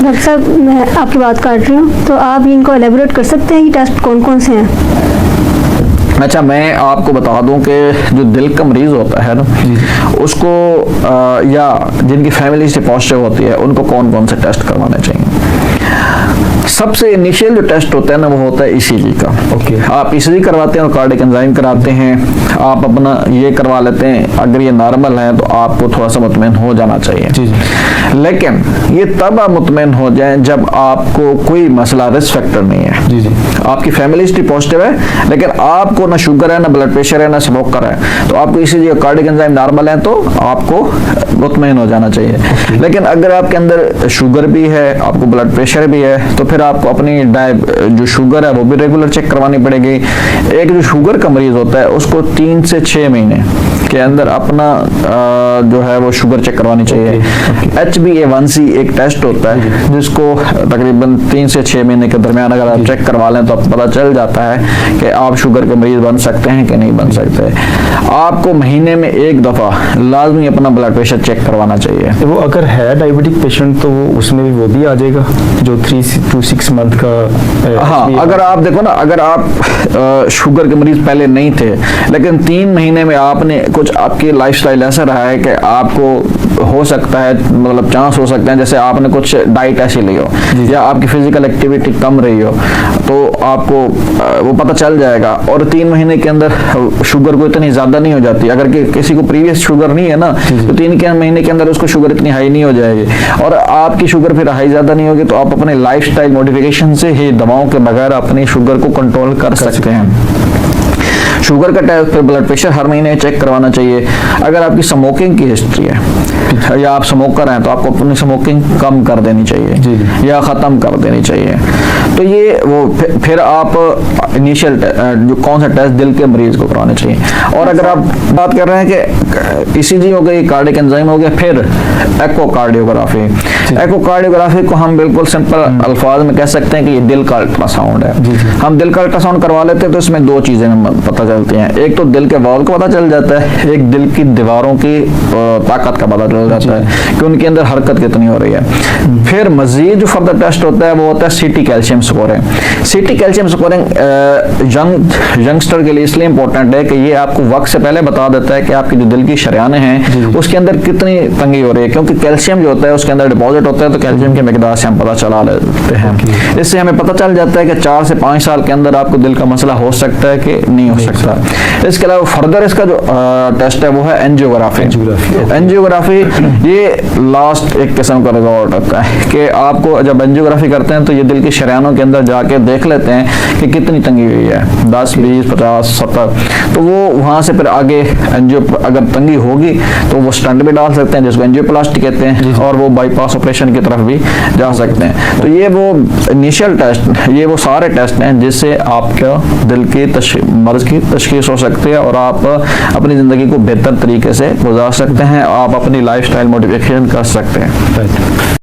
Doctor साहब, मैं आपकी बात काट रही हूँ, तो आप इनको एलेबोरेट कर सकते हैं कि टेस्ट कौन कौन से हैं? अच्छा, मैं आपको बता दूं कि जो दिल का मरीज़ होता है ना, उसको या जिनकी फैमिली से पॉजिटिव होती है, उनको कौन कौन से टेस्ट करवाने चाहिए। सबसे इनिशियल जो टेस्ट होता है ना, वो होता है ईसीजी का। आप ईसीजी करवाते हैं और कार्डियक एंजाइम कराते हैं, आप अपना ये करवा लेते हैं। अगर ये नॉर्मल है तो आपको थोड़ा सा मुतमईन हो जाना चाहिए। लेकिन ये तब आप मुतमईन हो जाएं जब आपको कोई मसला, रिस्क फैक्टर नहीं है। आपकी फैमिली हिस्ट्री पॉजिटिव है, लेकिन आपको ना शुगर है, ना ब्लड प्रेशर है, ना स्मोकर है, तो आपको ईसीजी और कार्डियक एंजाइम नॉर्मल है, तो आपको मुतमईन हो जाना चाहिए। लेकिन अगर आपके अंदर शुगर भी है, आपको ब्लड प्रेशर भी है, तो फिर आपको अपनी जो शुगर है वो भी रेगुलर चेक करवानी पड़ेगी। एक जो शुगर का मरीज होता है उसको 3 से 6 महीने के अंदर अपना जो है वो शुगर चेक करवानी चाहिए। HbA1c एक टेस्ट होता है जिसको तकरीबन 3 से 6 महीने के दरमियान अगर आप चेक करवा लें तो आपको पता चल जाता है कि आप शुगर के मरीज बन सकते हैं कि नहीं बन सकते। आपको महीने में एक दफ़ा लाजमी अपना ब्लड प्रेशर चेक करवाना चाहिए। वो अगर है डायबिटिक पेशेंट तो उसमें भी वो भी आ जाएगा जो 3 to 6 मंथ का। हाँ, अगर आप देखो ना, अगर आप शुगर के मरीज पहले नहीं थे, लेकिन 3 महीने में आपने कुछ, आपकी लाइफस्टाइल ऐसा रहा है कि आपको हो सकता है, मतलब चांस हो सकते हैं जैसे आपने कुछ डाइट ऐसी ली हो या आपकी फिजिकल एक्टिविटी कम रही हो, तो आपको वो पता चल जाएगा। और 3 महीने के अंदर शुगर को इतनी ज्यादा नहीं हो जाती। अगर किसी को प्रीवियस शुगर नहीं है ना, तो 3 महीने के अंदर उसको शुगर इतनी हाई नहीं हो जाएगी, और आपकी शुगर फिर हाई ज्यादा नहीं होगी, तो आप अपने लाइफस्टाइल मॉडिफिकेशन से ही दवाओं के बगैर अपनी शुगर को कंट्रोल कर सकते हैं। शुगर का टेस्ट, फिर ब्लड प्रेशर हर महीने चेक करवाना चाहिए। अगर आपकी स्मोकिंग की हिस्ट्री है या आप स्मोकर हैं तो आपको अपनी स्मोकिंग कम कर देनी चाहिए या ख़त्म कर देनी चाहिए। तो ये वो फिर आप इनिशियल जो कौन सा टेस्ट दिल के मरीज को करवाने चाहिए। और अगर आप बात कर रहे हैं कि ईसीजी हो गई, कार्डियक एंजाइम हो गया, फिर एकोकार्डियोग्राफी। एकोकार्डियोग्राफी को हम बिल्कुल सिंपल अल्फाज में कह सकते हैं कि ये दिल का अल्ट्रासाउंड है। हम दिल का अल्ट्रासाउंड करवा लेते हैं तो इसमें 2 चीजें हमें पता चलती हैं। एक तो दिल के वॉल को पता चल जाता है, एक दिल की दीवारों की ताकत का पता चल जाता है कि उनके अंदर हरकत कितनी हो रही है। फिर मजीद जो फर्दर टेस्ट होता है वो होता है सीटी कैल्शियम स्कोरिंग। सीटी कैल्शियम स्कोरिंग यंगस्टर के लिए इसलिए इंपॉर्टेंट है कि ये आपको वक्त से पहले बता देता है कि आपकी जो दिल की शरियाने हैं उसके अंदर कितनी तंगी हो रही है, क्योंकि कैल्शियम जो होता है उसके अंदर डिपॉजिट होता है, तो कैल्शियम की मिकदार से हम पता चला लेते हैं। इससे हमें पता चल जाता है कि 4 से 5 साल के अंदर आपको दिल का मसला हो सकता है कि नहीं हो सकता। इसके अलावा फर्दर इसका जो टेस्ट है वो है एंजियोग्राफी। एंजियोग्राफी ये लास्ट एक किस्म का रिजल्ट होता है कि आपको जब एंजियोग्राफी करते हैं तो ये दिल की शरियानों के अंदर जाके देख लेते हैं कि कितनी तंगी हुई है, 10, 20, 50, 70। तो वो वहाँ से फिर आगे एंजियो, अगर तंगी होगी तो वो स्टंट भी डाल सकते हैं जिसको एंजियोप्लास्टी कहते हैं, और वो बाईपास ऑपरेशन की तरफ भी जा सकते हैं। तो ये वो इनिशियल टेस्ट, ये वो सारे टेस्ट हैं जिससे आपका दिल की मर्ज की तशखीस हो सकती है और आप अपनी ज़िंदगी को बेहतर तरीके से गुजार सकते हैं। आप अपनी लाइफस्टाइल मॉडिफिकेशन कर सकते हैं।